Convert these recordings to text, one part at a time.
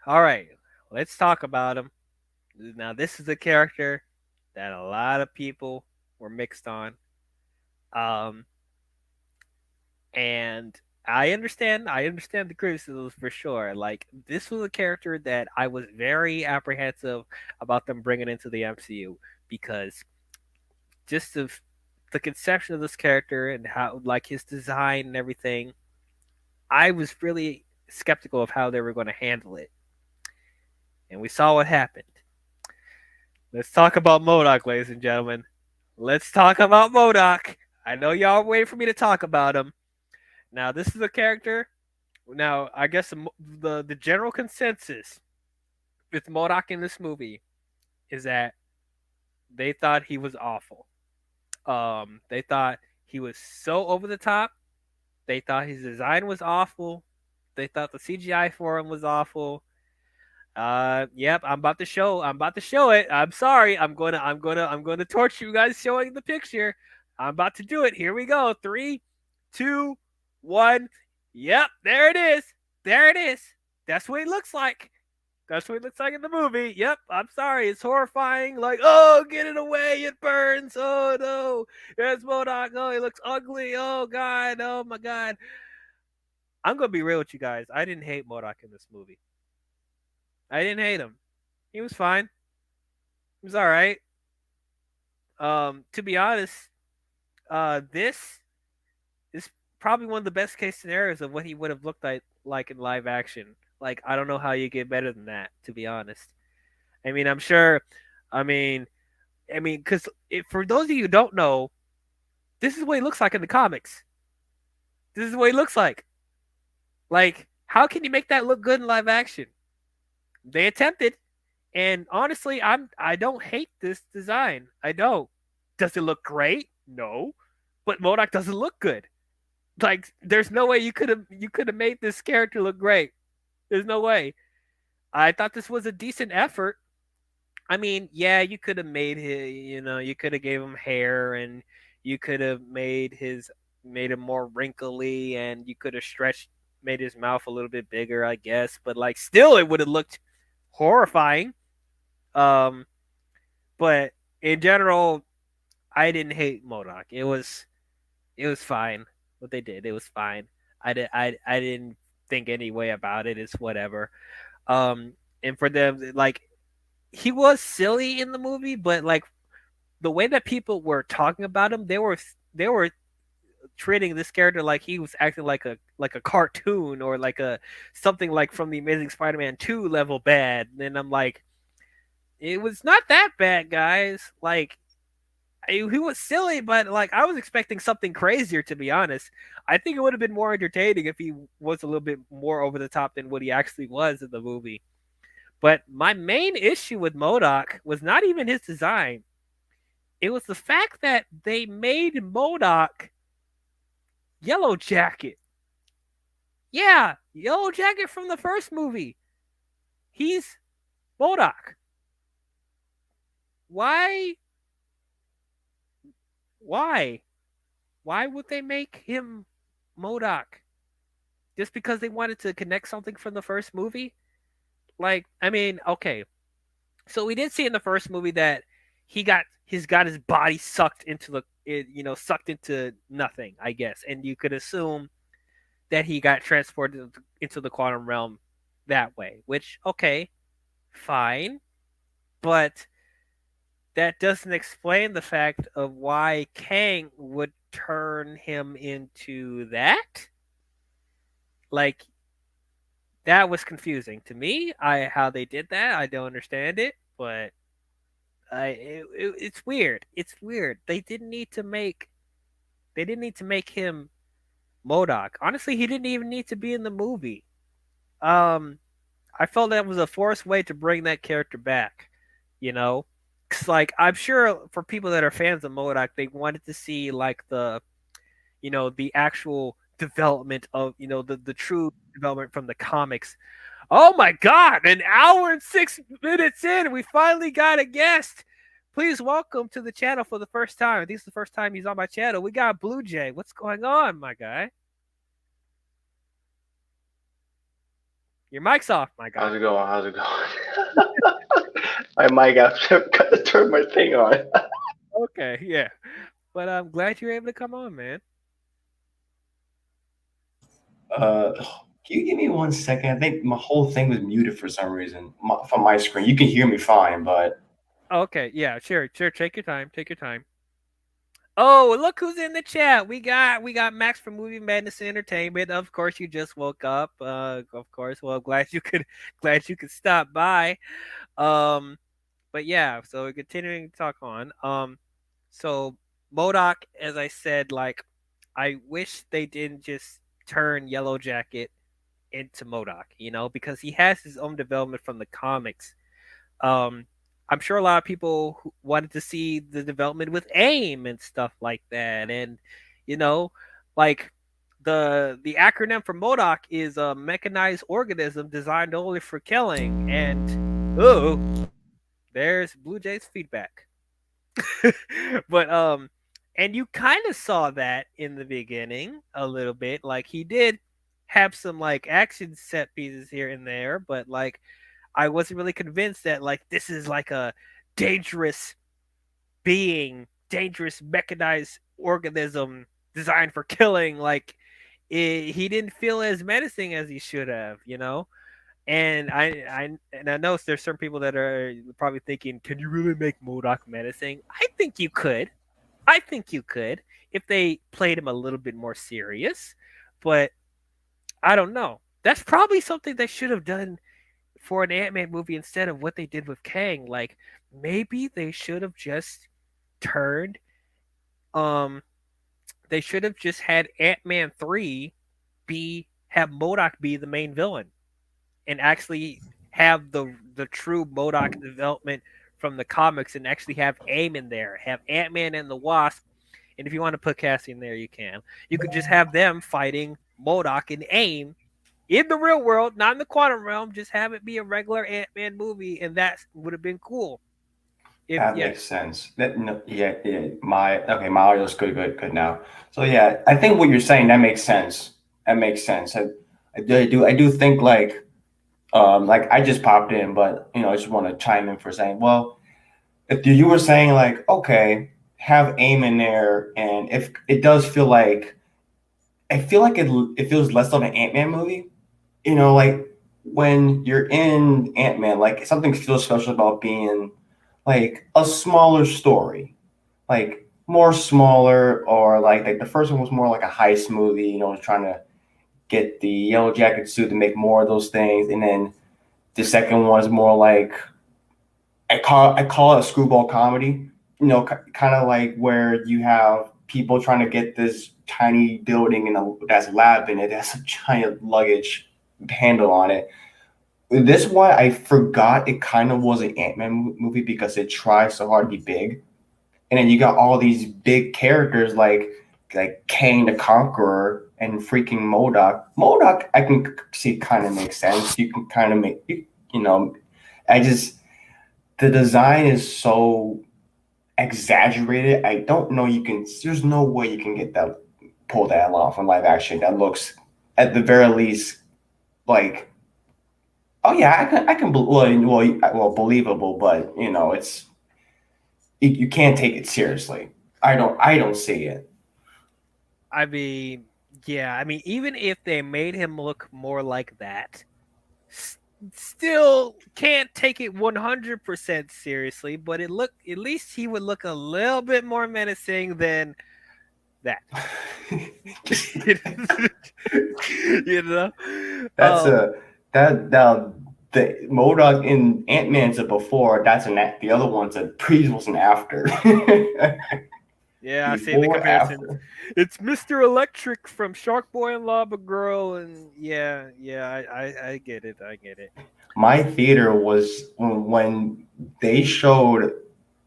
All right, let's talk about him. Now, this is a character that a lot of people were mixed on. Um, and I understand the criticisms for sure. Like, this was a character that I was very apprehensive about them bringing into the MCU because just of the conception of this character and how, like, his design and everything, I was really skeptical of how they were going to handle it. And we saw what happened. Let's talk about M.O.D.O.K, ladies and gentlemen. Let's talk about M.O.D.O.K. I know y'all waiting for me to talk about him. Now, this is a character. Now, I guess the general consensus with M.O.D.O.K in this movie is that they thought he was awful. They thought he was so over the top. They thought his design was awful. They thought the CGI for him was awful. Yep, I'm about to show. I'm about to show it. I'm sorry. I'm gonna torture you guys showing the picture. I'm about to do it. Here we go. Three, two, one. Yep, there it is. There it is. That's what it looks like. That's what it looks like in the movie. Yep, I'm sorry. It's horrifying. Like, oh, get it away. It burns. Oh, no. There's M.O.D.O.K. Oh, he looks ugly. Oh, God. Oh, my God. I'm going to be real with you guys. I didn't hate M.O.D.O.K in this movie. I didn't hate him. He was fine. He was all right. To be honest, this is probably one of the best case scenarios of what he would have looked like in live action. Like, I don't know how you get better than that, to be honest. I mean, I'm sure. I mean, because for those of you who don't know, this is what he looks like in the comics. This is what he looks like. Like, how can you make that look good in live action? They attempted, and honestly, I don't hate this design. I don't. Does it look great? No, but M.O.D.O.K doesn't look good. Like, there's no way you could have made this character look great. There's no way. I thought this was a decent effort. I mean, yeah, you could have made his, you could have gave him hair, and you could have made him more wrinkly, and you could have made his mouth a little bit bigger, I guess. But, like, still, it would have looked horrifying. Um, but in general, I didn't hate M.O.D.O.K. It was fine what they did. It was fine. I didn't think any way about it. It's whatever. Um, and for them, like, he was silly in the movie, but, like, the way that people were talking about him, they were treating this character like he was acting like a cartoon, or like a something like from the Amazing Spider-Man 2 level bad. And I'm like, it was not that bad, guys. Like, he was silly, but, like, I was expecting something crazier, to be honest. I think it would have been more entertaining if he was a little bit more over the top than what he actually was in the movie. But my main issue with M.O.D.O.K was not even his design. It was the fact that they made M.O.D.O.K Yellow Jacket. Yeah, Yellow Jacket from the first movie. He's M.O.D.O.K. Why? Why? Why would they make him M.O.D.O.K? Just because they wanted to connect something from the first movie? Like, I mean, okay. So we did see in the first movie that he's got his body sucked into sucked into nothing, I guess. And you could assume that he got transported into the quantum realm that way, which, okay, fine. But that doesn't explain the fact of why Kang would turn him into that. Like, that was confusing to me. How they did that, I don't understand it, but it's weird. It's weird. They didn't need to make him M.O.D.O.K. Honestly, he didn't even need to be in the movie. Um, I felt that was a forced way to bring that character back. You know, because, like, I'm sure for people that are fans of M.O.D.O.K, they wanted to see, like, the actual development of, the true development from the comics. Oh my God! An hour and 6 minutes in, we finally got a guest. Please welcome to the channel for the first time. I think it's the first time he's on my channel. We got Blue Jay. What's going on, my guy? Your mic's off, my How's guy. it going? How's it going? My mic, got to turn my thing on. Okay, yeah. But I'm glad you're able to come on, man. Uh, can you give me 1 second? I think my whole thing was muted for some reason from my screen. You can hear me fine, but Okay, yeah, sure, sure. Take your time. Take your time. Oh, look who's in the chat. We got Max from Movie Madness Entertainment. Of course, you just woke up. Of course. Well, glad you could glad you could stop by. Um, but yeah, so continuing to talk on. So M.O.D.O.K, as I said, like I wish they didn't just turn Yellow Jacket into M.O.D.O.K, because he has his own development from the comics. Um, I'm sure a lot of people wanted to see the development with AIM and stuff like that, and you know, like the acronym for M.O.D.O.K is a mechanized organism designed only for killing. And oh, there's Blue Jays feedback. But and you kind of saw that in the beginning a little bit. Like he did have some like action set pieces here and there, but like I wasn't really convinced that like this is like a dangerous being, dangerous mechanized organism designed for killing. Like he didn't feel as menacing as he should have. And I know there's some people that are probably thinking, can you really make M.O.D.O.K menacing? I think you could. I think you could if they played him a little bit more serious, but I don't know. That's probably something they should have done for an Ant-Man movie instead of what they did with Kang. Like maybe they should have just turned um they should have just had Ant-Man 3 be have M.O.D.O.K be the main villain and actually have the true M.O.D.O.K development from the comics and actually have AIM in there. Have Ant-Man and the Wasp, and if you want to put Cassie in there, you can. You could just have them fighting M.O.D.O.K and AIM in the real world, not in the quantum realm. Just have it be a regular Ant-Man movie, and that would have been cool. If that yeah, makes sense. That no, yeah, yeah. My audio's good now. So yeah, I think what you're saying that makes sense. That makes sense. I do think like I just popped in, but I just want to chime in for saying, well, if you were saying like, okay, have aim in there, and if it does feel like, I feel like it feels less of an Ant Man movie. Like when you're in Ant Man, like something feels special about being like a smaller story, like more smaller, or like the first one was more like a heist movie, trying to get the yellow jacket suit to make more of those things, and then the second one is more like I call it a screwball comedy. Kind of like where you have people trying to get this tiny building that's lab in it, that's a giant luggage handle on it. This one I forgot it kind of was an Ant Man movie because it tries so hard to be big, and then you got all these big characters like Kang the Conqueror and freaking M.O.D.O.K. M.O.D.O.K. I can see kind of makes sense. You can kind of make you know. I just the design is so exaggerated. I don't know. There's no way you can get that pull that off in live action. That looks at the very least like, oh yeah, I can well believable, but you can't take it seriously. I don't see it. I mean, yeah, I mean, even if they made him look more like that, s- still can't take it 100% seriously. But at least he would look a little bit more menacing than that. Just you know, that's um, a that now the M.O.D.O.K. in Ant Man's a before. That's the other one's a pre was an after. yeah, I see the Before comparisons. after. It's Mr. Electric from Shark Boy and Lava Girl, and yeah, yeah, I get it, I get it. My theater was when they showed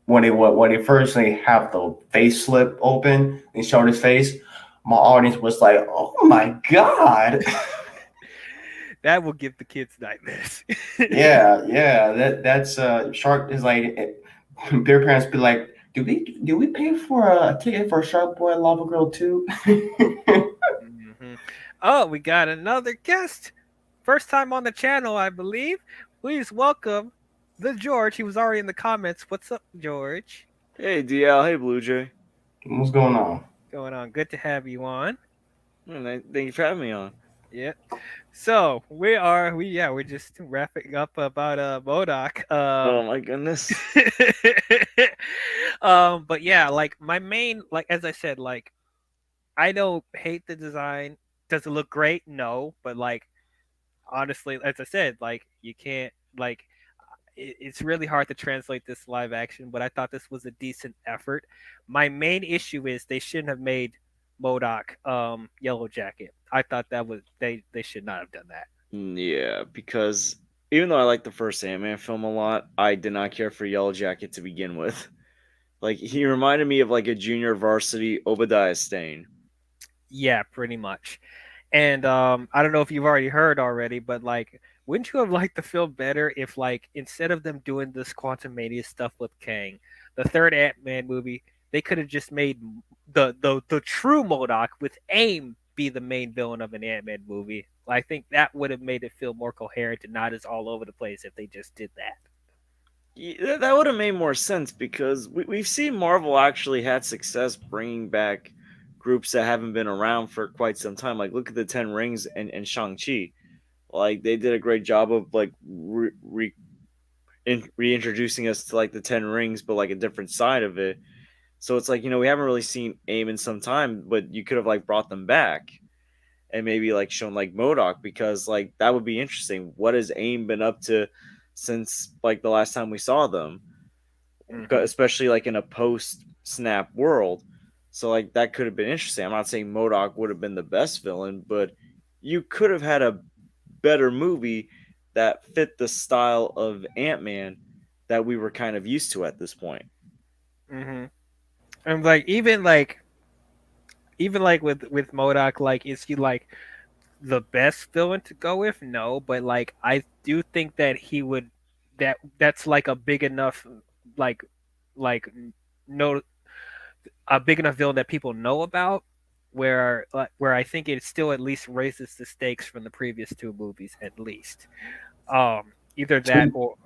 when they first have the face slip open and showed his face. My audience was like, "Oh my god!" That will give the kids nightmares. Yeah. That's Shark is like their parents be like, "Do we pay for a ticket for Shark Boy and Lava Girl too?" Mhm. Oh, we got another guest. First time on the channel, I believe. Please welcome the George. He was already in the comments. What's up, George? Hey DL, hey Blue Jay. What's going on? Going on? Good to have you on. Thank you for having me on. Yeah. So we're just wrapping up about M.O.D.O.K. Oh my goodness. But yeah, like my main, like as I said, like I don't hate the design. Does it look great? No, but like honestly, as I said, like you can't like it's really hard to translate this live action, but I thought this was a decent effort. My main issue is they shouldn't have made M.O.D.O.K. Yellow Jacket. I thought that was they should not have done that. Yeah, because even though I like the first Ant-Man film a lot, I did not care for Yellow Jacket to begin with. Like he reminded me of like a junior varsity Obadiah Stane. Yeah, pretty much. And I don't know if you've already heard already, but like, wouldn't you have liked the film better if like instead of them doing this Quantumania stuff with Kang, the third Ant Man movie, they could have just made the true M.O.D.O.K. with AIM be the main villain of an Ant Man movie. I think that would have made it feel more coherent and not as all over the place if they just did that. Yeah, that would have made more sense because we've seen Marvel actually had success bringing back groups that haven't been around for quite some time. Like look at the Ten Rings and Shang-Chi. Like they did a great job of like reintroducing us to like the Ten Rings, but like a different side of it. So it's like, we haven't really seen AIM in some time, but you could have like brought them back and maybe like shown like M.O.D.O.K because like that would be interesting. What has AIM been up to since like the last time we saw them? Mm-hmm. Especially like in a post snap world. So like that could have been interesting. I'm not saying M.O.D.O.K would have been the best villain, but you could have had a better movie that fit the style of Ant-Man that we were kind of used to at this point. Mm-hmm. And like even like with M.O.D.O.K, like is he like the best villain to go with? No, but like I do think that he would that's like a big enough like like no a big enough villain that people know about where I think it still at least raises the stakes from the previous two movies at least. Either that To, or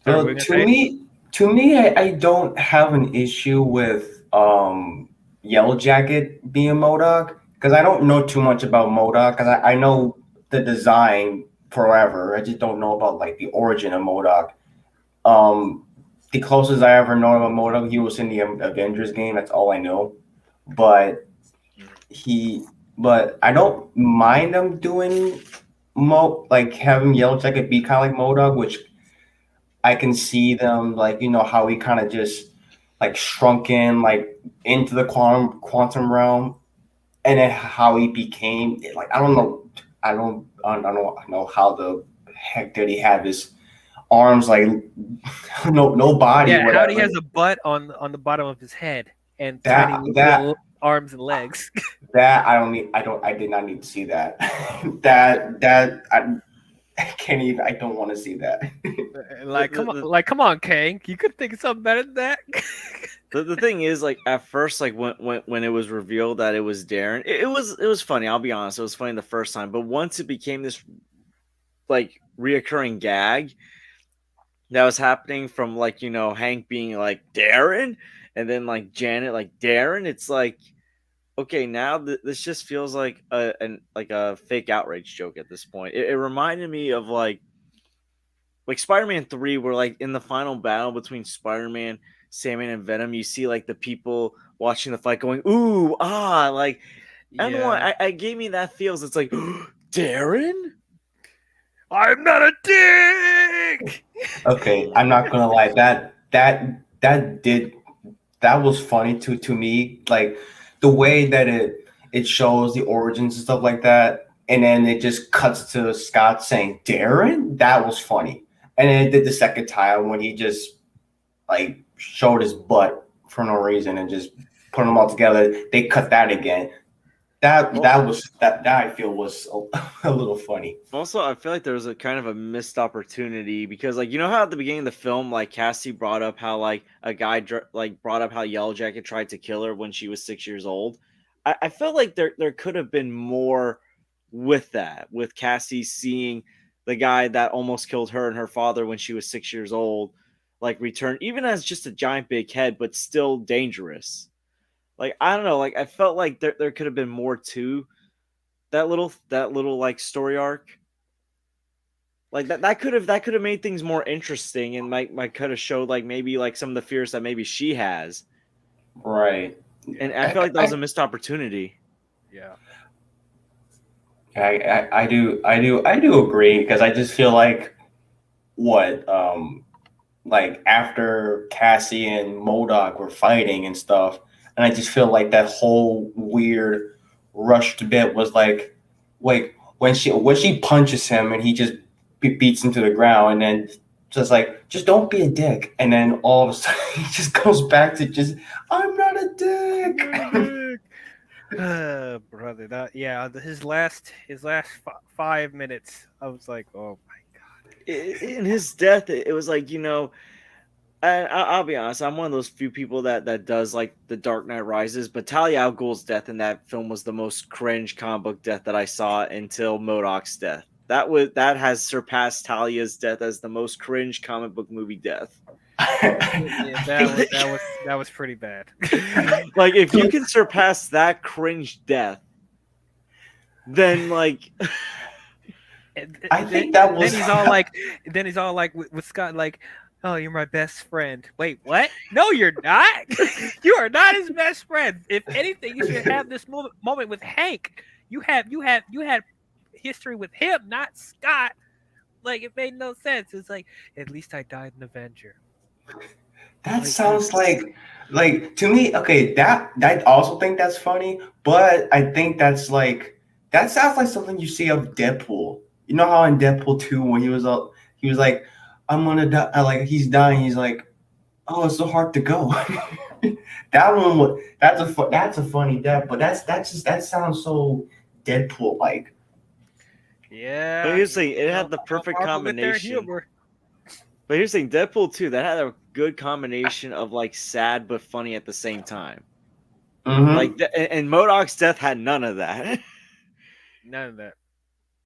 sorry, what were so you gonna to say? me, I don't have an issue with Yellow Jacket being M.O.D.O.K because I don't know too much about M.O.D.O.K because I know the design forever. I just don't know about like the origin of M.O.D.O.K. Um, the closest I ever know about M.O.D.O.K, he was in the Avengers game. That's all I know. But he, but I don't mind them doing like having Yellow Jacket be kind of like M.O.D.O.K, which I can see them like how he kind of just like shrunk in like into the quantum realm, and then how he became like I don't know how the heck did he have his arms like no body Yeah, how he whatever has a butt on the bottom of his head and tiny that little that arms and legs. that I did not need to see that I can't even I don't want to see that. The, Like the, the, come on, Kang. You could think of something better than that. the thing is, like at first, like when it was revealed that it was Darren, it was funny. I'll be honest, it was funny the first time, but once it became this like reoccurring gag that was happening from like Hank being like Darren, and then like Janet like Darren, it's like okay, now this just feels like a fake outrage joke at this point. It reminded me of like Spider-Man 3 where like in the final battle between Spider-Man, Sandman and Venom, you see like the people watching the fight going ooh ah like I don't know why Yeah. I gave me that feels. It's like Darren. I'm not a dick. Okay, I'm not gonna lie. That was funny to me. Like the way that it shows the origins and stuff like that, and then it just cuts to Scott saying Darren. That was funny. And then it did the second time when he just like showed his butt for no reason and just put them all together. They cut that again. Well, That I feel was a little funny. also, I feel like there was a kind of a missed opportunity because, like, how at the beginning of the film, like Cassie brought up how like a guy like brought up how Yellow Jacket tried to kill her when she was 6 years old. I felt like there could have been more with that, with Cassie seeing the guy that almost killed her and her father when she was 6 years old, like return, even as just a giant big head, but still dangerous. Like, I don't know, like I felt like there could have been more to that little like story arc. Like that could have made things more interesting and might could have showed like maybe like some of the fears that maybe she has. Right. And I feel like that was a missed opportunity. Yeah. I do agree because I just feel like what like after Cassie and M.O.D.O.K were fighting and stuff, and I just feel like that whole weird rushed bit was like, wait, when she punches him and he just beats him to the ground, and then just like just don't be a dick, and then all of a sudden he just goes back to just I'm not a dick. Brother, that yeah, his last 5 minutes, I was like, oh my In his death, it was like, and I'll be honest, I'm one of those few people that does like The Dark Knight Rises, but Talia al Ghul's death in that film was the most cringe comic book death that I saw until M.O.D.O.K's death. That has surpassed Talia's death as the most cringe comic book movie death. Yeah, that was pretty bad. Like, if you can surpass that cringe death, then like I think that was. then he's all like with Scott, like, oh, you're my best friend. Wait, what? No, you're not. You are not his best friend. If anything, you should have this moment with Hank. You had history with him, not Scott. Like, it made no sense. It's like, at least I died an Avenger. That sounds like to me. Okay, that I also think that's funny, but I think that sounds like something you see of Deadpool. You know how in Deadpool 2 when he was like, I'm gonna die, like he's dying. He's like, oh, it's so hard to go. That's a funny death, but that sounds so Deadpool like. Yeah. But here's the thing, it had the perfect Marvel with their combination. humor. But here's the thing, Deadpool 2, that had a good combination of like sad but funny at the same time. Mm-hmm. Like, and M.O.D.O.K's death had none of that. None of that.